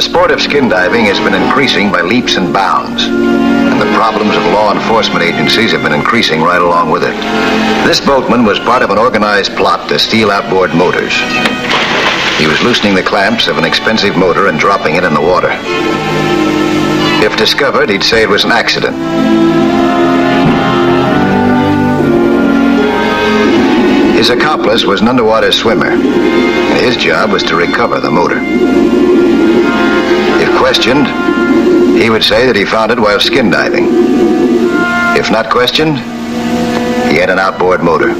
The sport of skin diving has been increasing by leaps and bounds, and the problems of law enforcement agencies have been increasing right along with it. This boatman was part of an organized plot to steal outboard motors. He was loosening the clamps of an expensive motor and dropping it in the water. If discovered, he'd say it was an accident. His accomplice was an underwater swimmer, and his job was to recover the motor. If questioned, he would say that he found it while skin diving. If not questioned, he had an outboard motor.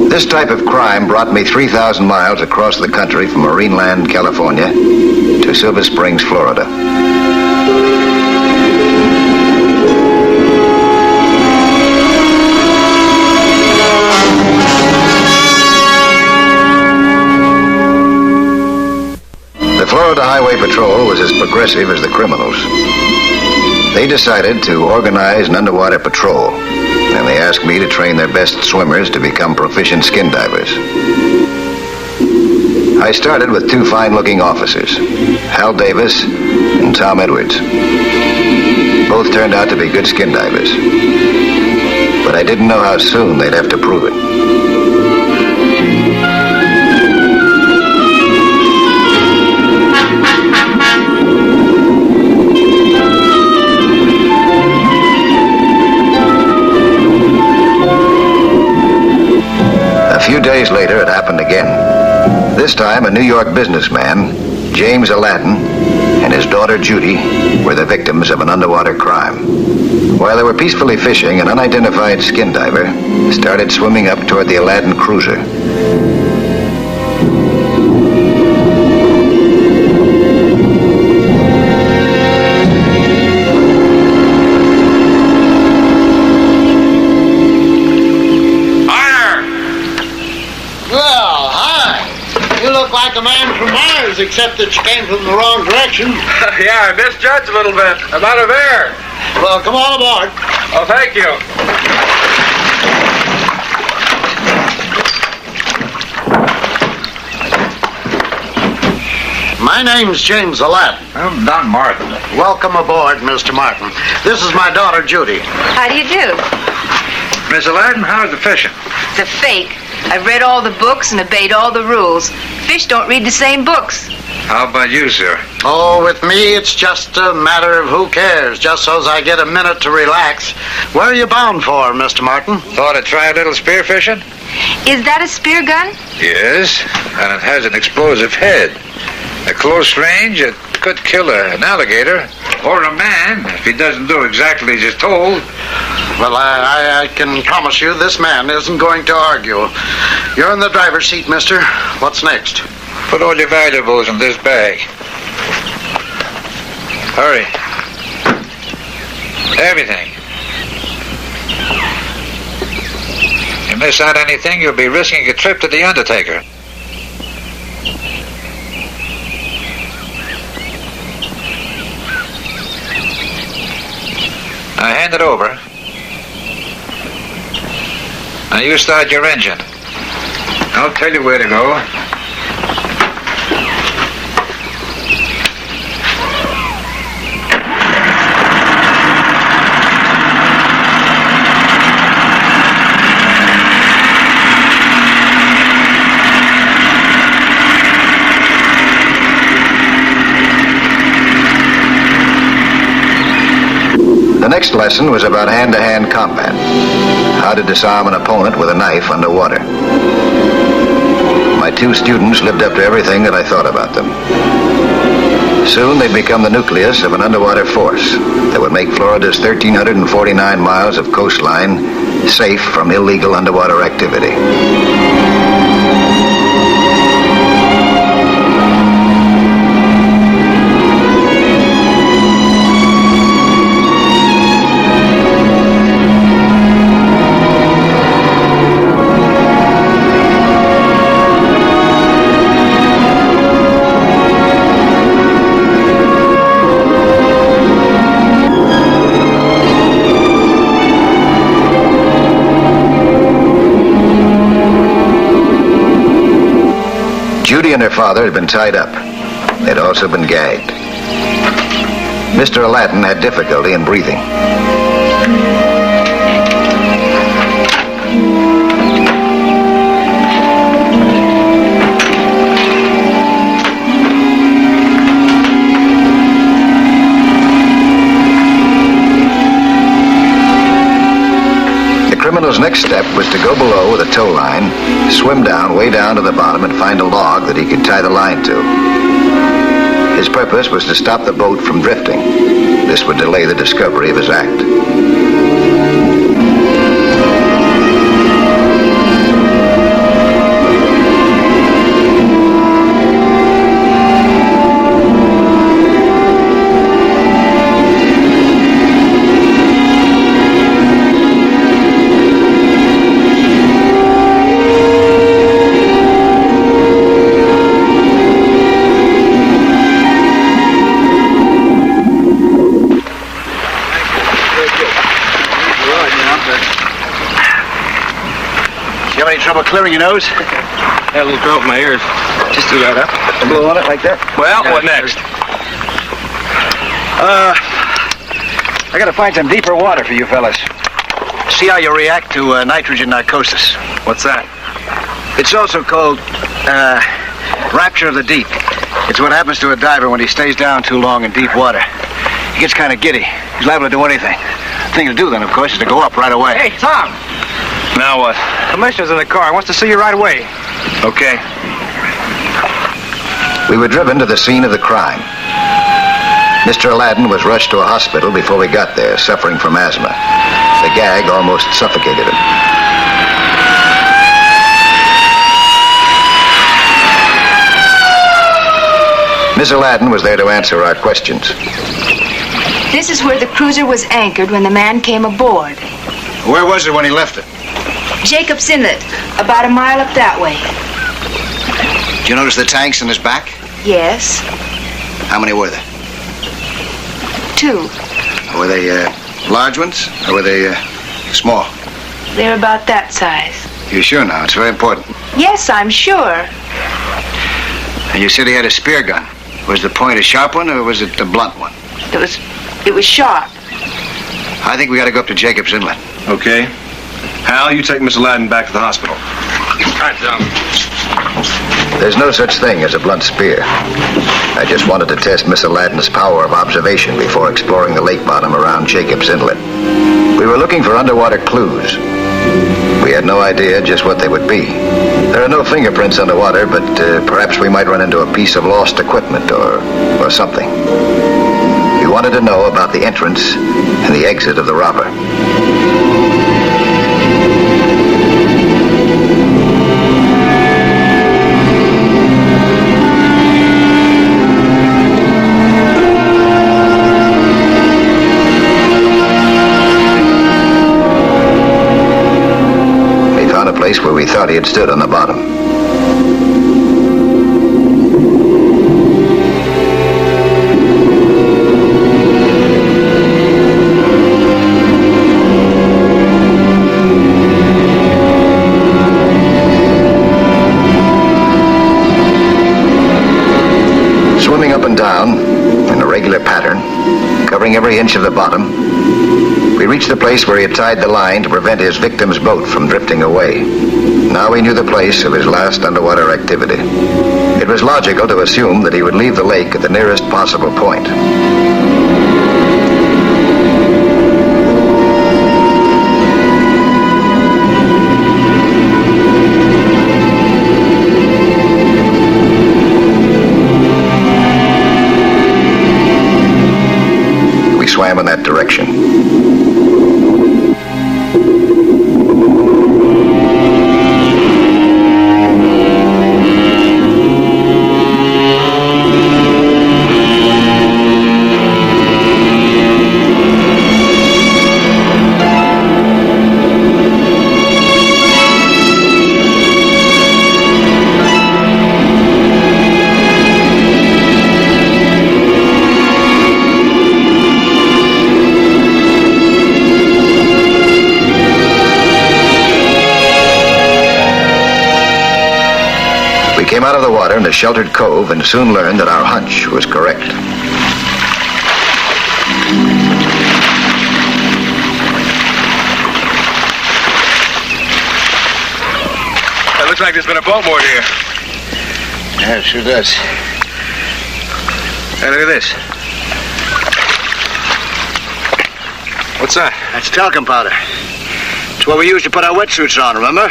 This type of crime brought me 3,000 miles across the country from Marineland, California, to Silver Springs, Florida. The Florida Highway Patrol was as progressive as the criminals. They decided to organize an underwater patrol, and they asked me to train their best swimmers to become proficient skin divers. I started with two fine-looking officers, Hal Davis and Tom Edwards. Both turned out to be good skin divers, but I didn't know how soon they'd have to prove it. A few days later, it happened again. This time, a New York businessman, James Aladdin, and his daughter Judy were the victims of an underwater crime. While they were peacefully fishing, an unidentified skin diver started swimming up toward the Aladdin cruiser. Like a man from Mars, except that you came from the wrong direction. Yeah, I misjudged a little bit. I'm out of air. Well, come on aboard. Oh, thank you. My name's James Aladdin. I'm Don Martin. Welcome aboard, Mr. Martin. This is my daughter, Judy. How do you do? Miss Aladdin, how's the fishing? It's a fake. I've read all the books and obeyed all the rules. Fish don't read the same books. How about you, sir? Oh, with me, it's just a matter of who cares, just so's I get a minute to relax. Where are you bound for, Mr. Martin? Thought I'd try a little spear fishing? Is that a spear gun? Yes, and it has an explosive head. At close range, it could kill an alligator or a man if he doesn't do exactly as he's told. Well, I can promise you this man isn't going to argue. You're in the driver's seat, mister. What's next? Put all your valuables in this bag. Hurry. Everything. You miss out anything, you'll be risking a trip to the undertaker. Now hand it over. Now you start your engine. I'll tell you where to go. The next lesson was about hand-to-hand combat, how to disarm an opponent with a knife underwater. My two students lived up to everything that I thought about them. Soon they'd become the nucleus of an underwater force that would make Florida's 1,349 miles of coastline safe from illegal underwater activity. Judy and her father had been tied up. They'd also been gagged. Mr. Aladdin had difficulty in breathing. The criminal's next step was to go below with a tow line, swim down, way down to the bottom, and find a log that he could tie the line to. His purpose was to stop the boat from drifting. This would delay the discovery of his act. Trouble clearing your nose? Had a little throat in my ears. Just do that up. Blow on it like that? Well, what next? I gotta find some deeper water for you fellas. See how you react to nitrogen narcosis. What's that? It's also called rapture of the deep. It's what happens to a diver when he stays down too long in deep water. He gets kind of giddy. He's liable to do anything. The thing to do then, of course, is to go up right away. Hey, Tom! Now what? Commissioner's in the car. Wants to see you right away. Okay. We were driven to the scene of the crime. Mr. Aladdin was rushed to a hospital before we got there, suffering from asthma. The gag almost suffocated him. Miss Aladdin was there to answer our questions. This is where the cruiser was anchored when the man came aboard. Where was it when he left it? Jacob's Inlet, about a mile up that way. Did you notice the tanks in his back? Yes, How many were there? 2. Were they large ones or were they small? They're about that size. You sure now? It's very important. Yes, I'm sure. And you said he had a spear gun. Was the point a sharp one or was it a blunt one? It was sharp. I think we got to go up to Jacob's Inlet. Okay. Hal, you take Miss Aladdin back to the hospital. All right, Tom. There's no such thing as a blunt spear. I just wanted to test Miss Aladdin's power of observation before exploring the lake bottom around Jacob's Inlet. We were looking for underwater clues. We had no idea just what they would be. There are no fingerprints underwater, but perhaps we might run into a piece of lost equipment or something. We wanted to know about the entrance and the exit of the robber. Place where we thought he had stood on the bottom. Swimming up and down in a regular pattern, covering every inch of the bottom, we reached the place where he had tied the line to prevent his victim's boat from drifting away. Now we knew the place of his last underwater activity. It was logical to assume that he would leave the lake at the nearest possible point. We swam in that direction. Came out of the water in a sheltered cove and soon learned that our hunch was correct. Looks like there's been a boat moored here. Yeah, it sure does. Hey, look at this. What's that? That's talcum powder. It's what we use to put our wetsuits on, remember?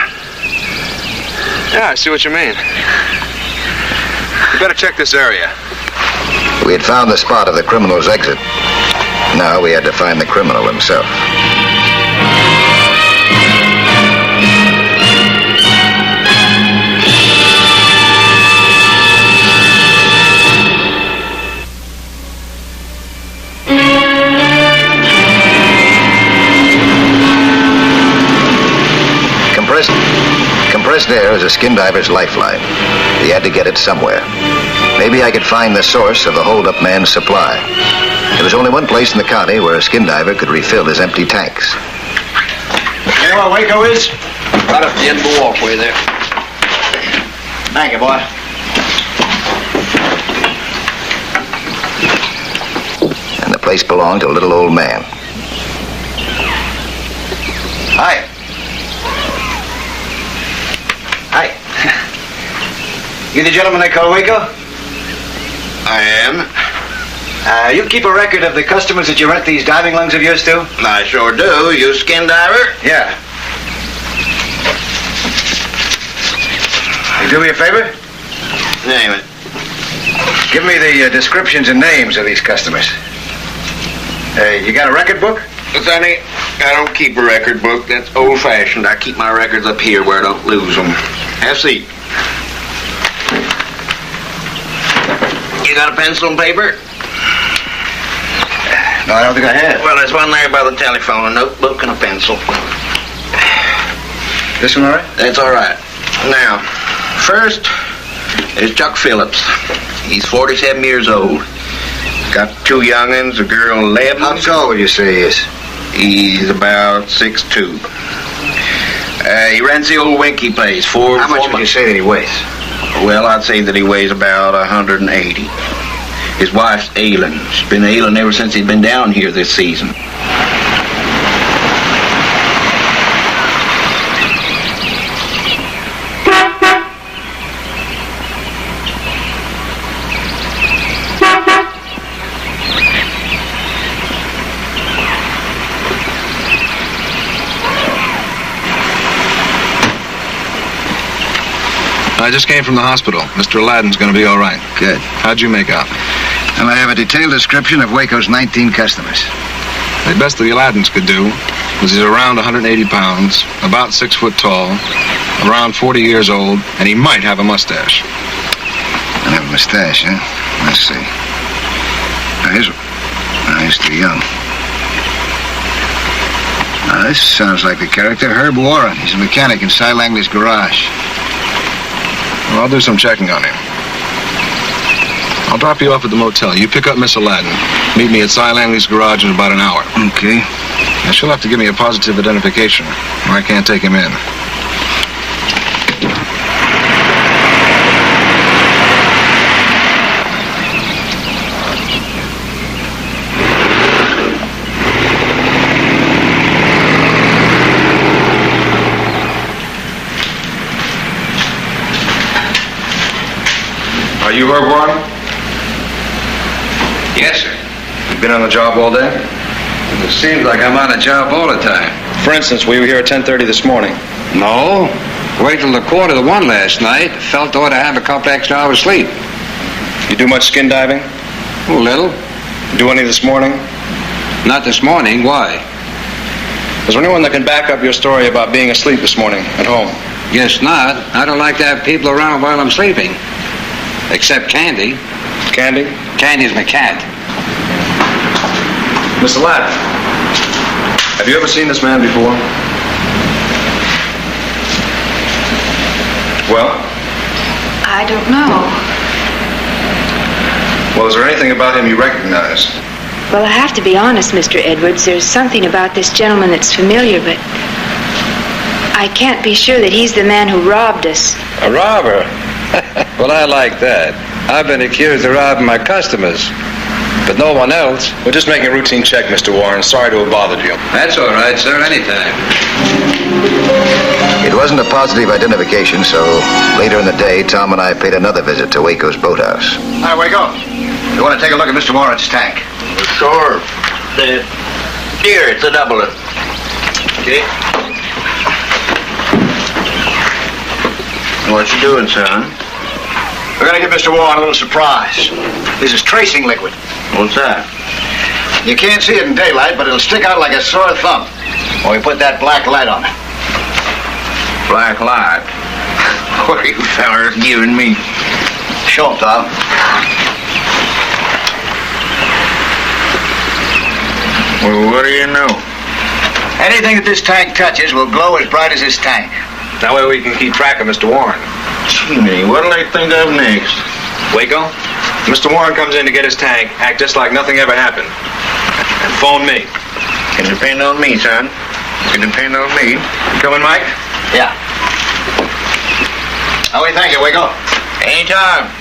Yeah, I see what you mean. You better check this area. We had found the spot of the criminal's exit. Now we had to find the criminal himself. Compressed air is a skin diver's lifeline. He had to get it somewhere. Maybe I could find the source of the hold-up man's supply. There was only one place in the county where a skin diver could refill his empty tanks. You know where Waco is? Right up the end of the walkway there. Thank you, boy. And the place belonged to a little old man. Hi. Hi. You the gentleman they call Waco? I am. You keep a record of the customers that you rent these diving lungs of yours to? I sure do. You skin diver? Yeah. You do me a favor? Name it. Give me the descriptions and names of these customers. You got a record book? Sonny, I don't keep a record book. That's old-fashioned. I keep my records up here where I don't lose them. Have a seat. You got a pencil and paper? No, I don't think I have. Well, there's one there by the telephone, a notebook and a pencil. This one all right? That's all right. Now, first, there's Chuck Phillips. He's 47 years old. Got two young'uns, a girl 11. How tall would you say he is? He's about 6'2". He rents the old Winky place. How much would you say that he weighs? Well, I'd say that he weighs about 180. His wife's ailing. She's been ailing ever since he's been down here this season. I just came from the hospital. Mr. Aladdin's going to be all right. Good. How'd you make out? And I have a detailed description of Waco's 19 customers. The best the Aladdins could do was he's around 180 pounds, about 6 foot tall, around 40 years old, and he might have a mustache. I have a mustache, huh? Let's see. He's too young. This sounds like the character Herb Warren. He's a mechanic in Cy Langley's garage. Well, I'll do some checking on him. I'll drop you off at the motel. You pick up Miss Aladdin. Meet me at Cy Langley's garage in about an hour. Okay. Now, she'll have to give me a positive identification, or I can't take him in. Are you Herb Warren? Yes, sir. You been on the job all day? It seems like I'm on a job all the time. For instance, we were here at 10:30 this morning. No. Wait till the 1:45 last night. Felt ought to have a couple extra hours sleep. You do much skin diving? A little. Do any this morning? Not this morning. Why? Is there anyone that can back up your story about being asleep this morning at home? Guess not. I don't like to have people around while I'm sleeping. Except Candy. Candy? Candy's my cat. Miss Aladdin, have you ever seen this man before? Well? I don't know. Well, is there anything about him you recognize? Well, I have to be honest, Mr. Edwards. There's something about this gentleman that's familiar, but I can't be sure that he's the man who robbed us. A robber? Well, I like that. I've been accused of robbing my customers, but no one else. We're just making a routine check, Mr. Warren. Sorry to have bothered you. That's all right, sir. Anytime. It wasn't a positive identification, so later in the day, Tom and I paid another visit to Waco's boathouse. Hi, Waco. You want to take a look at Mr. Warren's tank? Sure. Here, it's a doubler. Okay. What you doing, son? We're going to give Mr. Warren a little surprise. This is tracing liquid. What's that? You can't see it in daylight, but it'll stick out like a sore thumb when we put that black light on it. Black light. What are you fellers giving me? Show him, Tom. Well, what do you know? Anything that this tank touches will glow as bright as this tank. That way we can keep track of Mr. Warren. Gee, what'll they think of next? Waco, Mr. Warren comes in to get his tank, act just like nothing ever happened. And phone me. Can depend on me, son. Can depend on me. Coming, Mike? Yeah. Oh, we thank you, Waco. Anytime.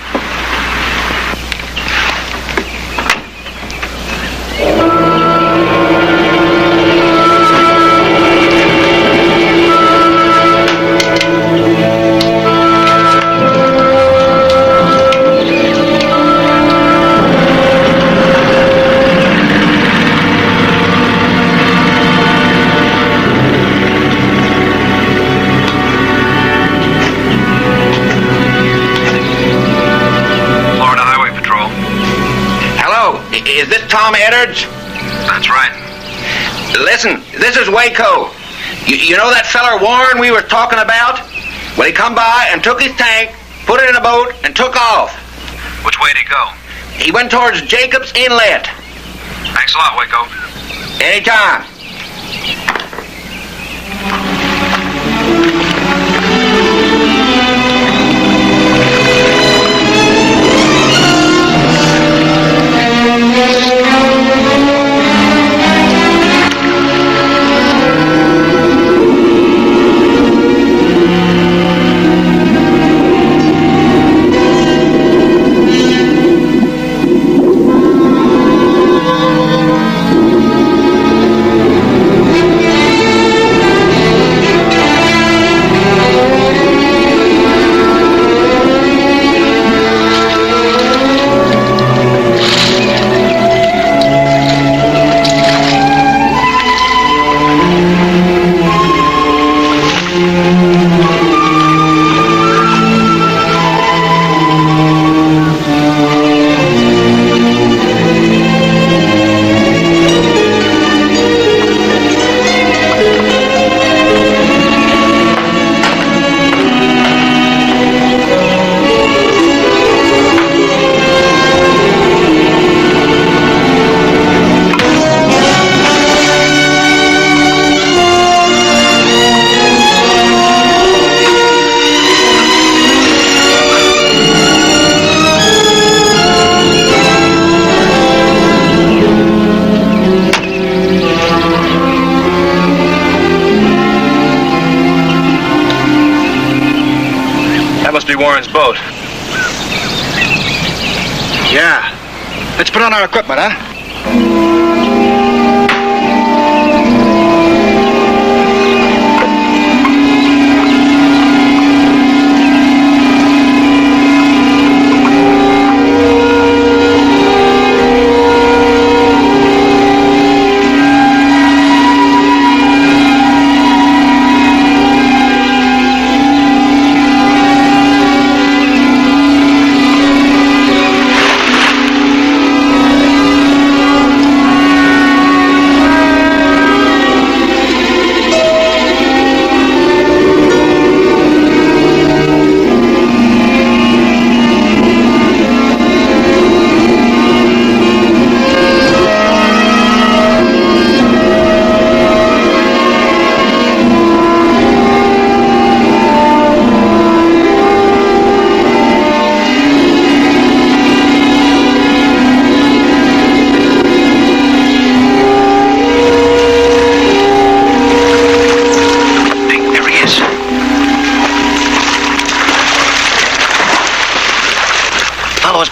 Is this Tom Edwards? That's right. Listen, this is Waco. You know that feller Warren we were talking about? Well, he come by and took his tank, put it in a boat, and took off. Which way did he go? He went towards Jacob's Inlet. Thanks a lot, Waco. Anytime. Warren's boat. Yeah. Let's put on our equipment, huh?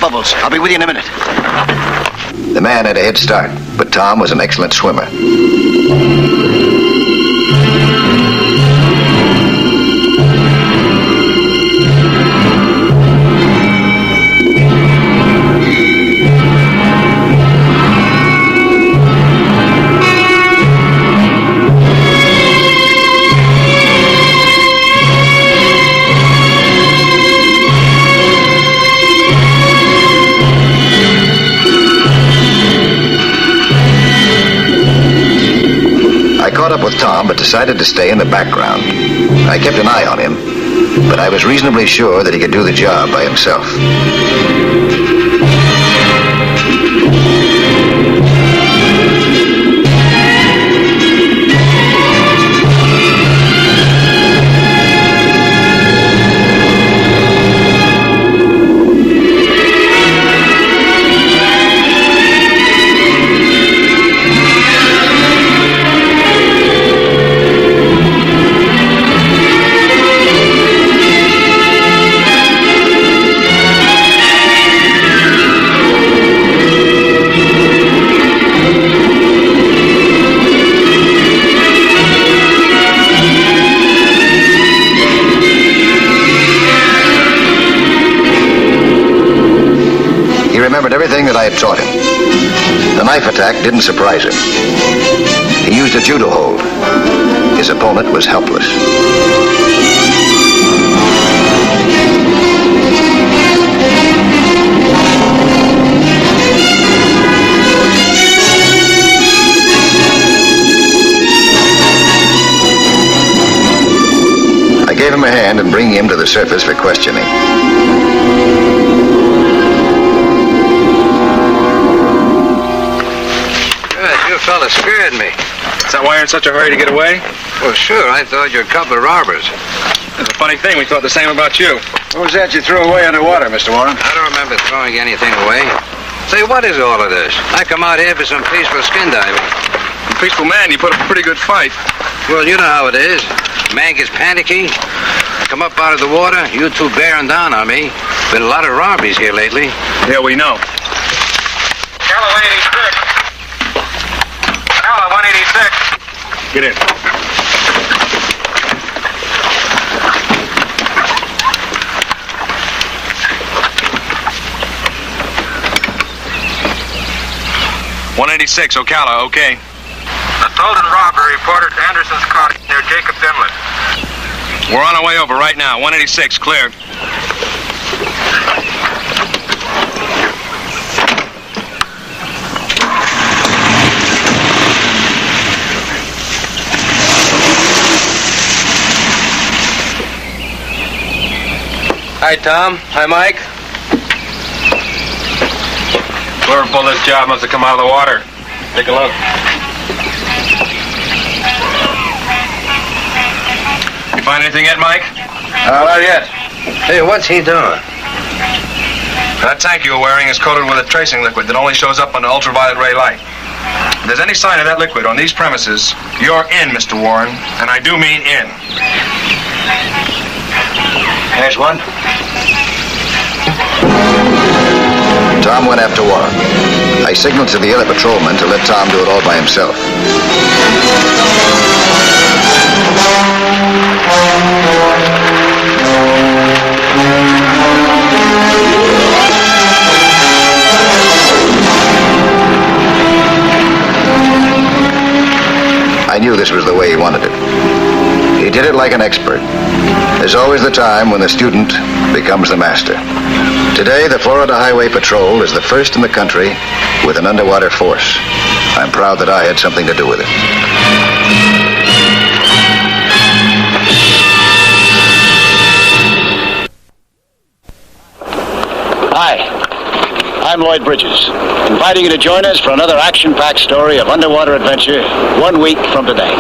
Bubbles. I'll be with you in a minute. The man had a head start, but Tom was an excellent swimmer. with Tom, but decided to stay in the background. I kept an eye on him, but I was reasonably sure that he could do the job by himself. Remembered everything that I had taught him. The knife attack didn't surprise him. He used a judo hold. His opponent was helpless. I gave him a hand in bringing him to the surface for questioning. You fella scared me. Is that why you're in such a hurry to get away? Well, sure. I thought you were a couple of robbers. It's a funny thing. We thought the same about you. What was that you threw away underwater, Mr. Warren? I don't remember throwing anything away. Say, what is all of this? I come out here for some peaceful skin diving. A peaceful man, you put up a pretty good fight. Well, you know how it is. Man gets panicky. Come up out of the water. You two bearing down on me. Been a lot of robberies here lately. Yeah, we know. Calla 186. Calla 186. Get in. .186, Ocala, okay. Assault and robbery reported to Anderson's Cottage near Jacob's Inlet. We're on our way over right now. 186, clear. Hi, Tom. Hi, Mike. Whoever pulled this job must have come out of the water. Take a look. You find anything yet, Mike? Not yet. Hey, what's he doing? That tank you were wearing is coated with a tracing liquid that only shows up under ultraviolet ray light. If there's any sign of that liquid on these premises, you're in, Mr. Warren, and I do mean in. There's one. Tom went after Warren. I signaled to the other patrolman to let Tom do it all by himself. I knew this was the way he wanted it. He did it like an expert. There's always the time when the student becomes the master. Today, the Florida Highway Patrol is the first in the country with an underwater force. I'm proud that I had something to do with it. Hi, I'm Lloyd Bridges, inviting you to join us for another action-packed story of underwater adventure 1 week from today.